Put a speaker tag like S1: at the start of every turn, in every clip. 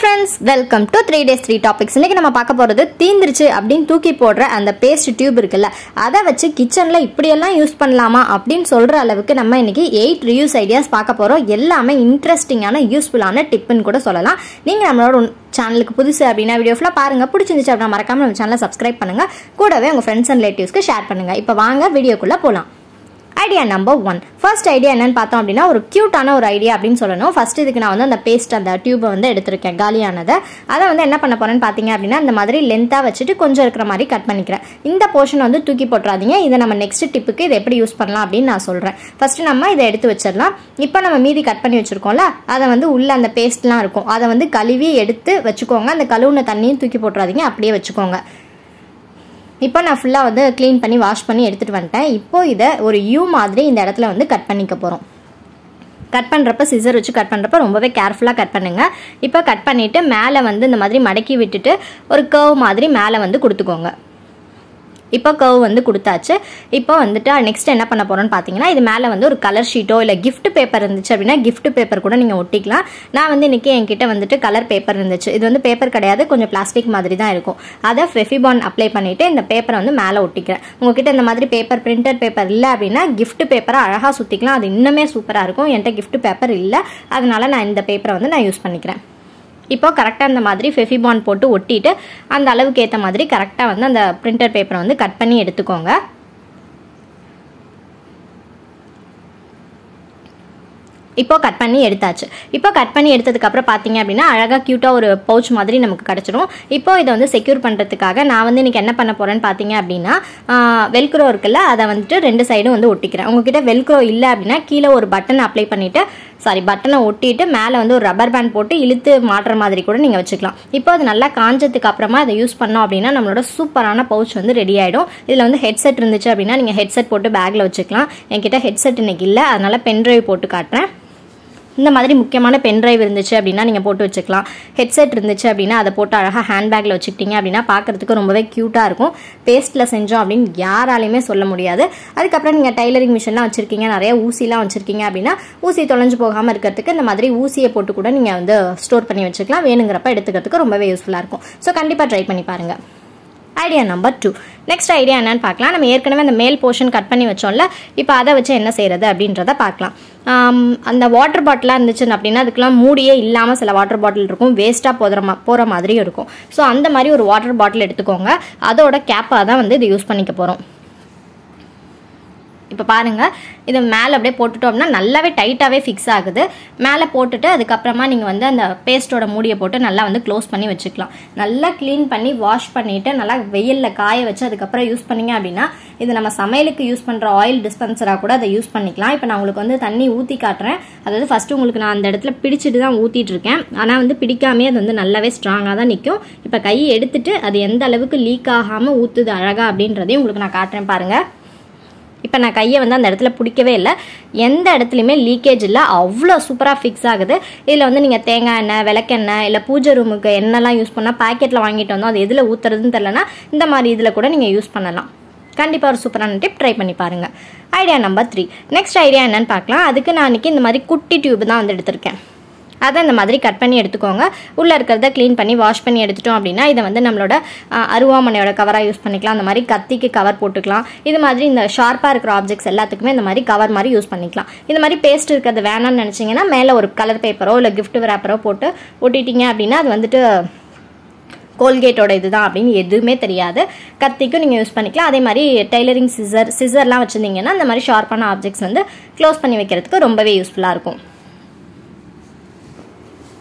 S1: friends, welcome to 3 days 3 topics. இன்னைக்கு நம்ம பார்க்க போறது தீந்துருச்சு அப்படினு தூக்கி போடுற அந்த பேஸ்ட் டியூப் இருக்குல்ல, அதை வச்சு கிச்சன்ல இப்படி எல்லாம் யூஸ் பண்ணலாமா அப்படினு சொல்ற அளவுக்கு நம்ம இன்னைக்கு 8 reuse ideas பார்க்க போறோம். எல்லாமே இன்ட்ரஸ்டிங்கான யூஸ்ஃபுல்லான டிப்னு கூட சொல்லலாம். நீங்க நம்மளோட சேனலுக்கு புதுசு அப்படினா வீடியோ ஃபுல்லா பாருங்க. பிடிச்சிருந்துச்சு அப்படினா மறக்காம நம்ம சேனலை சப்ஸ்கிரைப் பண்ணுங்க. கூடவே உங்க ஃப்ரெண்ட்ஸ் அண்ட் ரிலேட்டிவ்ஸ்க்கு ஷேர் பண்ணுங்க. இப்போ வாங்க வீடியோக்குள்ள போலாம். Idea number 1. ஃபர்ஸ்ட் ஐடியா என்னன்னு பார்த்தோம் அப்படின்னா ஒரு கியூட்டான ஒரு ஐடியா அப்படின்னு சொல்லணும். ஃபர்ஸ்ட் இதுக்கு நான் வந்து அந்த பேஸ்ட் அந்த டியூபை வந்து எடுத்திருக்கேன் காலியானதை. அதை வந்து என்ன பண்ண போறேன்னு பார்த்தீங்க அப்படின்னா இந்த மாதிரி லென்த்தாக வச்சுட்டு கொஞ்சம் இருக்கிற மாதிரி கட் பண்ணிக்கிறேன். இந்த போர்ஷன் வந்து தூக்கி போட்டுறாதீங்க. இதை நம்ம நெக்ஸ்ட் டிப்புக்கு இதை எப்படி யூஸ் பண்ணலாம் அப்படின்னு நான் சொல்கிறேன். ஃபர்ஸ்ட் நம்ம இதை எடுத்து வச்சிடலாம். இப்போ நம்ம மீதி கட் பண்ணி வச்சிருக்கோம்ல, அதை வந்து உள்ள அந்த பேஸ்ட்லாம் இருக்கும், அதை வந்து கழுவி எடுத்து வச்சுக்கோங்க. அந்த கழுவுன தண்ணியும் தூக்கி போட்டுறாதீங்க, அப்படியே வச்சுக்கோங்க. இப்போ நான் ஃபுல்லாக வந்து க்ளீன் பண்ணி வாஷ் பண்ணி எடுத்துகிட்டு வந்துட்டேன். இப்போ இதை ஒரு யூ மாதிரி இந்த இடத்துல வந்து கட் பண்ணிக்க போகிறோம். கட் பண்ணுறப்ப சிசர் வச்சு கட் பண்ணுறப்ப ரொம்பவே கேர்ஃபுல்லாக கட் பண்ணுங்கள். இப்போ கட் பண்ணிவிட்டு மேலே வந்து இந்த மாதிரி மடக்கி விட்டுட்டு ஒரு கர்வ் மாதிரி மேலே வந்து கொடுத்துக்கோங்க. இப்போ கர்வ் வந்து கொடுத்தாச்சு. இப்போ வந்துட்டு நெக்ஸ்ட் என்ன பண்ண போகிறோன்னு பார்த்தீங்கன்னா இது மேலே வந்து ஒரு கலர் ஷீட்டோ இல்லை கிஃப்ட் பேப்பர் இருந்துச்சு அப்படின்னா கிஃப்ட் பேப்பர் கூட நீங்கள் ஒட்டிக்கலாம். நான் வந்து இன்றைக்கி என்கிட்ட வந்துட்டு கலர் பேப்பர் இருந்துச்சு. இது வந்து பேப்பர் கிடையாது, கொஞ்சம் பிளாஸ்டிக் மாதிரி தான் இருக்கும். அதை ஃபெஃபிபான் அப்ளை பண்ணிவிட்டு இந்த பேப்பரை வந்து மேலே ஒட்டிக்கிறேன். உங்ககிட்ட இந்த மாதிரி பேப்பர் பிரிண்டட் பேப்பர் இல்லை அப்படின்னா கிஃப்ட் பேப்பரை அழகாக சுற்றிக்கலாம். அது இன்னுமே சூப்பராக இருக்கும். என்கிட்ட கிஃப்ட் பேப்பர் இல்லை, அதனால நான் இந்த பேப்பரை வந்து நான் யூஸ் பண்ணிக்கிறேன். இப்போ கரெக்டாக இந்த மாதிரி ஃபெஃபிபான் போட்டு ஒட்டிட்டு அந்த அளவுக்கு ஏற்ற மாதிரி கரெக்டாக வந்து அந்த பிரிண்டர் பேப்பரை வந்து கட் பண்ணி எடுத்துக்கோங்க. இப்போ கட் பண்ணி எடுத்தாச்சு. இப்போ கட் பண்ணி எடுத்ததுக்கப்புறம் பார்த்தீங்க அப்படின்னா அழகாக க்யூட்டாக ஒரு பவுச் மாதிரி நமக்கு கிடச்சிடும். இப்போ இதை வந்து செக்யூர் பண்ணுறதுக்காக நான் வந்து இன்றைக்கி என்ன பண்ண போகிறேன்னு பார்த்தீங்க அப்படின்னா வெல்க்ரோ இருக்குல்ல, அதை வந்துட்டு 2 சைடும் வந்து ஒட்டிக்கிறேன். உங்ககிட்ட வெல்க்ரோ இல்லை அப்படின்னா கீழே ஒரு பட்டன் அப்ளை பண்ணிவிட்டு பட்டனை ஒட்டிட்டு மேலே வந்து ஒரு ரப்பர் பேண்ட் போட்டு இழுத்து மாட்டுற மாதிரி கூட நீங்கள் வச்சுக்கலாம். இப்போ அது நல்லா காஞ்சதுக்கு அப்புறமா அதை யூஸ் பண்ணோம் அப்படின்னா நம்மளோட சூப்பரான பவுச் வந்து ரெடி ஆகிடும். இதில் வந்து ஹெட்செட் இருந்துச்சு அப்படின்னா நீங்கள் ஹெட்செட் போட்டு பேக்கில் வச்சுக்கலாம். என்கிட்ட ஹெட்செட் இன்னைக்கு இல்லை, அதனால் பென்ட்ரைவ் போட்டு காட்டுறேன். இந்த மாதிரி முக்கியமான பென்ட்ரைவ் இருந்துச்சு அப்படின்னா நீங்கள் போட்டு வச்சுக்கலாம். ஹெட்செட் இருந்துச்சு அப்படின்னா அதை போட்டு அழகாக ஹேண்ட்பேக்கில் வச்சுக்கிட்டீங்க அப்படின்னா பார்க்குறதுக்கு ரொம்பவே க்யூட்டாக இருக்கும். பேஸ்ட்டில் செஞ்சோம் அப்படின்னு யாராலையுமே சொல்ல முடியாது. அதுக்கப்புறம் நீங்கள் டைலரிங் மிஷின்லாம் வச்சுருக்கீங்க, நிறைய ஊசிலாம் வச்சுருக்கீங்க அப்படின்னா ஊசி தொலைஞ்சு போகாமல் இருக்கிறதுக்கு இந்த மாதிரி ஊசியை போட்டு கூட நீங்கள் வந்து ஸ்டோர் பண்ணி வச்சுக்கலாம். வேணுங்கிறப்ப எடுத்துக்கிறதுக்கு ரொம்பவே யூஸ்ஃபுல்லாக இருக்கும். ஸோ கண்டிப்பாக ட்ரை பண்ணி பாருங்கள். Idea number 2. நெக்ஸ்ட் ஐடியா என்னன்னு பார்க்கலாம். நம்ம ஏற்கனவே அந்த மேல் போர்ஷன் கட் பண்ணி வச்சோம்ல, இப்போ அதை வச்சு என்ன செய்கிறது அப்படின்றத பார்க்கலாம். அந்த வாட்டர் பாட்டிலாக இருந்துச்சுன்னு அப்படின்னா அதுக்கெலாம் மூடியே இல்லாமல் சில வாட்டர் பாட்டில் இருக்கும், வேஸ்ட்டாக போகிற மாதிரியும் இருக்கும். ஸோ அந்த மாதிரி ஒரு வாட்டர் பாட்டில் எடுத்துக்கோங்க. அதோட கேப்பாக தான் வந்து இது யூஸ் பண்ணிக்க போகிறோம். இப்போ பாருங்கள், இதை மேலே அப்படியே போட்டுட்டோம் அப்படின்னா நல்லாவே டைட்டாகவே ஃபிக்ஸ் ஆகுது. மேலே போட்டுட்டு அதுக்கப்புறமா நீங்கள் வந்து அந்த பேஸ்ட்டோட மூடியை போட்டு நல்லா வந்து க்ளோஸ் பண்ணி வச்சுக்கலாம். நல்லா க்ளீன் பண்ணி வாஷ் பண்ணிவிட்டு நல்லா வெயிலில் காய வச்சு அதுக்கப்புறம் யூஸ் பண்ணிங்க அப்படின்னா இது நம்ம சமையலுக்கு யூஸ் பண்ணுற ஆயில் டிஸ்பென்சராக கூட அதை யூஸ் பண்ணிக்கலாம். இப்போ நான் உங்களுக்கு வந்து தண்ணி ஊற்றி காட்டுறேன். அதாவது ஃபஸ்ட்டு உங்களுக்கு நான் அந்த இடத்துல பிடிச்சிட்டு தான் ஊற்றிட்டு இருக்கேன், ஆனால் வந்து பிடிக்காமே அது வந்து நல்லாவே ஸ்ட்ராங்காக தான் நிற்கும். இப்போ கையை எடுத்துட்டு அது எந்த அளவுக்கு லீக் ஆகாமல் ஊற்றுது அழகாக அப்படின்றதையும் உங்களுக்கு நான் காட்டுறேன் பாருங்கள். இப்போ நான் கையை வந்து அந்த இடத்துல பிடிக்கவே இல்லை, எந்த இடத்துலையுமே லீக்கேஜ் இல்லை, அவ்வளோ சூப்பராக ஃபிக்ஸ் ஆகுது. இதில் வந்து நீங்கள் தேங்காய் எண்ணெய், விளக்கெண்ணெய் இல்லை பூஜை ரூமுக்கு எண்ணெய்லாம் யூஸ் பண்ணால் பேக்கெட்டில் வாங்கிட்டு வந்தோம், அது எதில் ஊற்றுறதுன்னு தெரிலனா இந்த மாதிரி இதில் கூட நீங்கள் யூஸ் பண்ணலாம். கண்டிப்பாக ஒரு சூப்பரான டிப், ட்ரை பண்ணி பாருங்கள். Idea number 3. நெக்ஸ்ட் ஐடியா என்னன்னு பார்க்கலாம். அதுக்கு நான் இன்றைக்கி இந்த மாதிரி குட்டி டியூப் தான் வந்து எடுத்திருக்கேன். அதை இந்த மாதிரி கட் பண்ணி எடுத்துக்கோங்க. உள்ளே இருக்கிறத க்ளீன் பண்ணி வாஷ் பண்ணி எடுத்துட்டோம் அப்படின்னா இதை வந்து நம்மளோட அருவாமனையோட கவராக யூஸ் பண்ணிக்கலாம். அந்த மாதிரி கத்திக்கு கவர் போட்டுக்கலாம். இது மாதிரி இந்த ஷார்ப்பாக இருக்கிற ஆப்ஜெக்ட்ஸ் எல்லாத்துக்குமே இந்த மாதிரி கவர் மாதிரி யூஸ் பண்ணிக்கலாம். இந்த மாதிரி பேஸ்ட் இருக்கிறது வேணாம்னு நினச்சிங்கன்னா மேலே ஒரு கலர் பேப்பரோ இல்லை கிஃப்ட் ரேப்பரோ போட்டு ஒட்டிட்டீங்க அப்படின்னா அது வந்துட்டு கோல்கேட்டோட இதுதான் அப்படின்னு எதுவுமே தெரியாது. கத்திக்கும் நீங்கள் யூஸ் பண்ணிக்கலாம். அதே மாதிரி டைலரிங் சிசர்லாம் வச்சுருந்தீங்கன்னா இந்த மாதிரி ஷார்ப்பான ஆப்ஜெக்ட்ஸ் வந்து க்ளோஸ் பண்ணி வைக்கிறதுக்கு ரொம்பவே யூஸ்ஃபுல்லாக இருக்கும்.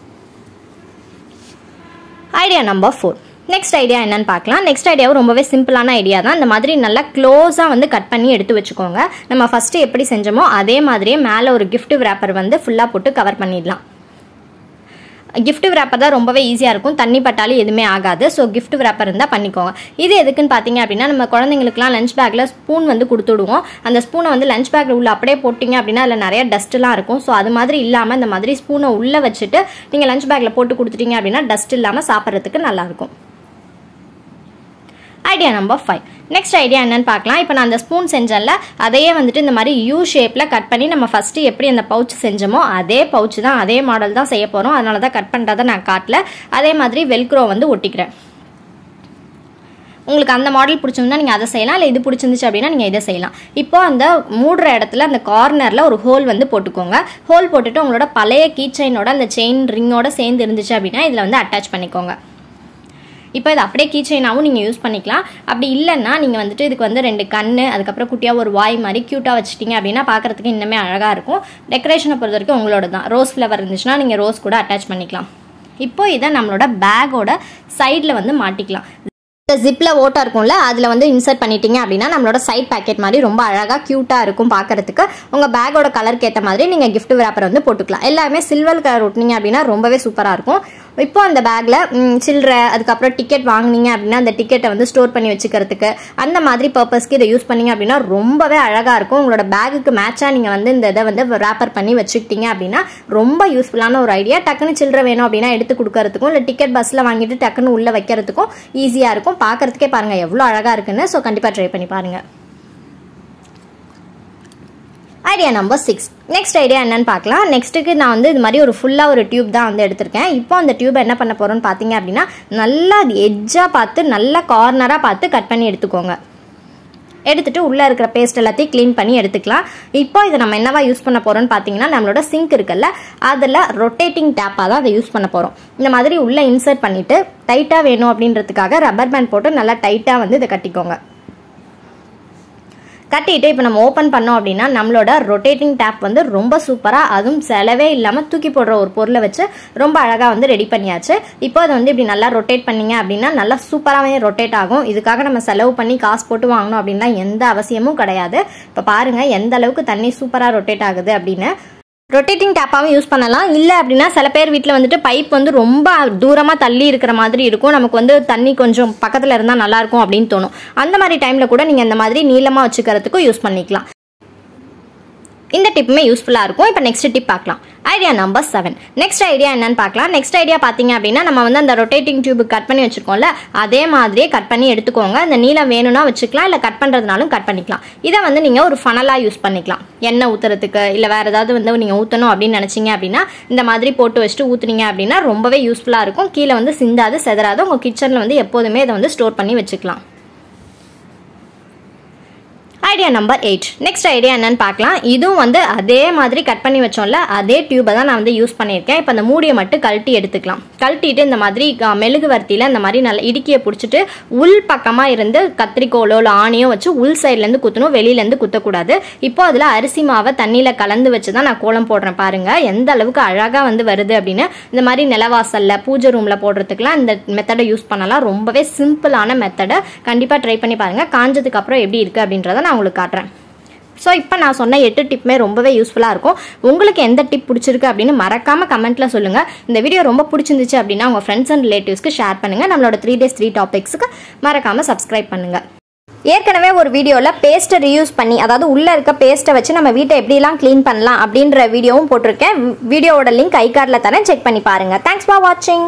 S1: Idea number 4. நெக்ஸ்ட் ஐடியா என்னன்னு பார்க்கலாம். நெக்ஸ்ட் ஐடியாவும் ரொம்பவே சிம்பிளான ஐடியா தான். இந்த மாதிரி நல்லா க்ளோஸாக வந்து கட் பண்ணி எடுத்து வச்சுக்கோங்க. நம்ம ஃபஸ்ட்டு எப்படி செஞ்சோமோ அதே மாதிரியே மேலே ஒரு கிஃப்ட் ரேப்பர் வந்து ஃபுல்லாக போட்டு கவர் பண்ணிடலாம். கிஃப்ட் ரேப்பர் தான் ரொம்பவே ஈஸியாக இருக்கும், தண்ணி பட்டாலும் எதுவுமே ஆகாது. ஸோ கிஃப்ட் ரேப்பர் இருந்தால் பண்ணிக்கோங்க. இது எதுக்குன்னு பார்த்தீங்க அப்படின்னா நம்ம குழந்தைங்களுக்குலாம் லஞ்ச் பேக்கில் ஸ்பூன் வந்து கொடுத்துடுவோம். அந்த ஸ்பூனை வந்து லஞ்ச் பேக்கில் உள்ள அப்படியே போட்டிங்க அப்படின்னா அதில் நிறைய டஸ்ட்லாம் இருக்கும். ஸோ அது மாதிரி இல்லாமல் இந்த மாதிரி ஸ்பூனை உள்ளே வச்சுட்டு நீங்கள் லஞ்ச் பேக்கில் போட்டு கொடுத்துட்டீங்க அப்படின்னா டஸ்ட் இல்லாமல் சாப்பிட்றதுக்கு நல்லாயிருக்கும். Idea number 5. நெக்ஸ்ட் ஐடியா என்னன்னு பார்க்கலாம். இப்போ நான் அந்த ஸ்பூன் செஞ்சேன்ல, அதையே வந்துட்டு இந்த மாதிரி யூ ஷேப்பில் கட் பண்ணி நம்ம ஃபஸ்ட்டு எப்படி அந்த பவுச் செஞ்சோமோ அதே பவுச் தான், அதே மாடல் தான் செய்ய போகிறோம். அதனால தான் கட் பண்ணுறதை நான் காட்டல. அதே மாதிரி வெல்க்ரோ வந்து ஒட்டிக்கிறேன். உங்களுக்கு அந்த மாடல் பிடிச்சிருந்தா நீங்கள் அதை செய்யலாம், இல்லை இது பிடிச்சிருந்துச்சு அப்படின்னா நீங்கள் இதை செய்யலாம். இப்போ அந்த மூடுற இடத்துல அந்த கார்னரில் ஒரு ஹோல் வந்து போட்டுக்கோங்க. ஹோல் போட்டுட்டு உங்களோட பழைய கீ செயினோட அந்த செயின் ரிங்கோட சேர்ந்து இருந்துச்சு அப்படின்னா இதில் வந்து அட்டாச் பண்ணிக்கோங்க. இப்போ இது அப்படியே கீ செயினாகவும் நீங்கள் யூஸ் பண்ணிக்கலாம். அப்படி இல்லைன்னா நீங்கள் வந்துட்டு இதுக்கு வந்து 2 கண்ணு, அதுக்கப்புறம் குட்டியாக ஒரு வாய் மாதிரி க்யூட்டாக வச்சுட்டிங்க அப்படின்னா பார்க்குறதுக்கு இன்னுமே அழகாக இருக்கும். டெக்கரேஷனை பொறுத்த வரைக்கும் உங்களோட தான். ரோஸ் ஃப்ளவர் இருந்துச்சுன்னா நீங்கள் ரோஸ் கூட அட்டாச் பண்ணிக்கலாம். இப்போ இதை நம்மளோட பேக்கோட சைடில் வந்து மாட்டிக்கலாம். ஜிப்பில் ஓட்டா இருக்கும்ல, அதில் வந்து இன்சர்ட் பண்ணிட்டீங்க அப்படின்னா நம்மளோட சைட் பேக்கெட் மாதிரி ரொம்ப அழகாக க்யூட்டாக இருக்கும் பார்க்குறதுக்கு. உங்கள் பேக்கோட கலருக்கு ஏற்ற மாதிரி நீங்கள் கிஃப்ட் ரேப்பர் வந்து போட்டுக்கலாம். எல்லாமே சில்வர் கலர் ஒட்டினீங்க அப்படின்னா ரொம்பவே சூப்பராக இருக்கும். இப்போ அந்த பேக்கில் சில்லறை, அதுக்கப்புறம் டிக்கெட் வாங்கினீங்க அப்படின்னா அந்த டிக்கெட்டை வந்து ஸ்டோர் பண்ணி வச்சுக்கிறதுக்கு, அந்த மாதிரி பர்பஸ்க்கு இதை யூஸ் பண்ணிங்க அப்படின்னா ரொம்பவே அழகாக இருக்கும். உங்களோட பேக்குக்கு மேட்சாக நீங்கள் வந்து இந்த இதை வந்து ரேப்பர் பண்ணி வச்சுக்கிட்டீங்க அப்படின்னா ரொம்ப யூஸ்ஃபுல்லான ஒரு ஐடியா. டக்குன்னு சில்லறை வேணும் அப்படின்னா எடுத்து கொடுக்கறதுக்கும், இல்லை டிக்கெட் பஸ்ஸில் வாங்கிட்டு டக்குன்னு உள்ளே வைக்கிறதுக்கும் ஈஸியாக இருக்கும். பார்க்குறதுக்கே பாருங்கள் எவ்வளோ அழகாக இருக்குன்னு. ஸோ கண்டிப்பாக ட்ரை பண்ணி பாருங்கள். Idea number 6. நெக்ஸ்ட் ஐடியா என்னன்னு பார்க்கலாம். நெக்ஸ்ட்டுக்கு நான் வந்து இது மாதிரி ஒரு ஃபுல்லாக ஒரு டியூப் தான் வந்து எடுத்திருக்கேன். இப்போ அந்த டியூப் என்ன பண்ண போகிறோன்னு பார்த்தீங்க அப்படின்னா நல்லா எட்ஜாக பார்த்து நல்லா கார்னராக பார்த்து கட் பண்ணி எடுத்துக்கோங்க. எடுத்துகிட்டு உள்ளே இருக்கிற பேஸ்ட் எல்லாத்தையும் க்ளீன் பண்ணி எடுத்துக்கலாம். இப்போ இதை நம்ம என்னவா யூஸ் பண்ண போகிறோம்னு பார்த்தீங்கன்னா நம்மளோட சிங்க் இருக்குல்ல, அதில் ரொட்டேட்டிங் டேப்பாக தான் அதை யூஸ் பண்ண போகிறோம். இந்த மாதிரி உள்ளே இன்சர்ட் பண்ணிவிட்டு டைட்டாக வேணும் அப்படின்றதுக்காக ரப்பர் பேண்ட் போட்டு நல்லா டைட்டாக வந்து இதை கட்டிக்கோங்க. கட்டிட்டு இப்போ நம்ம ஓப்பன் பண்ணோம் அப்படின்னா நம்மளோட ரொட்டேட்டிங் டேப் வந்து ரொம்ப சூப்பராக, அதுவும் செலவே இல்லாமல் தூக்கி போடுற ஒரு பொருளை வச்சு ரொம்ப அழகாக வந்து ரெடி பண்ணியாச்சு. இப்போ அதை வந்து இப்படி நல்லா ரொட்டேட் பண்ணிங்க அப்படின்னா நல்லா சூப்பராகவே ரொட்டேட் ஆகும். இதுக்காக நம்ம செலவு பண்ணி காசு போட்டு வாங்கணும் அப்படின்னா எந்த அவசியமும் கிடையாது. இப்போ பாருங்கள் எந்த அளவுக்கு தண்ணி சூப்பராக ரொட்டேட் ஆகுது அப்படின்னு. ரொட்டேட்டிங் டேப்பாகவும் யூஸ் பண்ணலாம். இல்லை அப்படின்னா சில பேர் வீட்டில் வந்துட்டு பைப் வந்து ரொம்ப தூரமாக தள்ளி இருக்கிற மாதிரி இருக்கும், நமக்கு வந்து தண்ணி கொஞ்சம் பக்கத்தில் இருந்தால் நல்லாயிருக்கும் அப்படின்னு தோணும். அந்த மாதிரி டைமில் கூட நீங்கள் இந்த மாதிரி நீளமாக வச்சுக்கிறதுக்கும் யூஸ் பண்ணிக்கலாம். இந்த டிப்புமே யூஸ்ஃபுல்லாக இருக்கும். இப்போ நெக்ஸ்ட் டிப் பார்க்கலாம். Idea number 7. நெக்ஸ்ட் ஐடியா என்னன்னு பார்க்கலாம். நெக்ஸ்ட் ஐடியா பார்த்தீங்க அப்படின்னா நம்ம வந்து அந்த ரொட்டேட்டிங் டியூப் கட் பண்ணி வச்சுருக்கோம்ல, அதே மாதிரியே கட் பண்ணி எடுத்துக்கோங்க. அந்த நீளம் வேணும்னா வச்சுக்கலாம், இல்லை கட் பண்ணுறதுனாலும் கட் பண்ணிக்கலாம். இதை வந்து நீங்கள் ஒரு ஃபனலாக யூஸ் பண்ணிக்கலாம். எண்ணெய் ஊற்றுறதுக்கு, இல்லை வேறு ஏதாவது வந்து நீங்கள் ஊற்றணும் அப்படின்னு நினச்சிங்க அப்படின்னா இந்த மாதிரி போட்டு வச்சுட்டு ஊற்றுனீங்க அப்படின்னா ரொம்பவே யூஸ்ஃபுல்லாக இருக்கும். கீழே வந்து சிந்தாது செதறாது. உங்கள் கிச்சனில் வந்து எப்போதுமே இதை வந்து ஸ்டோர் பண்ணி வச்சுக்கலாம். Idea number 8. நெக்ஸ்ட் ஐடியா என்னன்னு பார்க்கலாம். இதுவும் வந்து அதே மாதிரி கட் பண்ணி வச்சோம்ல, அதே டியூபை தான் நான் வந்து யூஸ் பண்ணியிருக்கேன். இப்போ அந்த மூடியை மட்டும் கழட்டி எடுத்துக்கலாம். கழட்டிட்டு இந்த மாதிரி மெழுகு வர்த்தியில் இந்த மாதிரி நல்லா இடுக்கியை பிடிச்சிட்டு உள் பக்கமாக இருந்து கத்திரிக்கோலோ இல்லை ஆணியோ வச்சு உள் சைட்லேருந்து குத்தணும், வெளியிலேருந்து குத்தக்கூடாது. இப்போ அதில் அரிசி மாவை தண்ணியில் கலந்து வச்சு தான் நான் கோலம் போடுறேன். பாருங்கள் எந்த அளவுக்கு அழகாக வந்து வருது அப்படின்னு. இந்த மாதிரி நிலவாசலில் பூஜை ரூமில் போடுறதுக்குலாம் இந்த மெத்தடை யூஸ் பண்ணலாம். ரொம்பவே சிம்பிளான மெத்தடை, கண்டிப்பாக ட்ரை பண்ணி பாருங்கள். காஞ்சதுக்கு அப்புறம் எப்படி இருக்குது அப்படின்றத நான் உங்களுக்கு காட்டுறேன். ஸோ இப்போ நான் சொன்ன 8 டிப்புமே ரொம்பவே யூஸ்ஃபுல்லாக இருக்கும். உங்களுக்கு எந்த டிப் பிடிச்சிருக்கு அப்படின்னு மறக்காமல் கமெண்ட்டில் சொல்லுங்கள். இந்த வீடியோ ரொம்ப பிடிச்சிருந்துச்சு அப்படின்னா உங்கள் ஃப்ரெண்ட்ஸ் அண்ட் ரிலேட்டிவ்ஸ்க்கு ஷேர் பண்ணுங்கள். நம்மளோட 3 days 3 topicsக்கு மறக்காமல் சப்ஸ்கிரைப் பண்ணுங்கள். ஏற்கனவே ஒரு வீடியோவில் பேஸ்ட்டை ரீயூஸ் பண்ணி, அதாவது உள்ளே இருக்க பேஸ்ட்டை வச்சு நம்ம வீட்டை எப்படிலாம் க்ளீன் பண்ணலாம் அப்படின்ற வீடியோவும் போட்டிருக்கேன். வீடியோவோட லிங்க் ஐ கார்டில் தரேன், செக் பண்ணி பாருங்கள். தேங்க்ஸ் ஃபார் வாட்சிங்.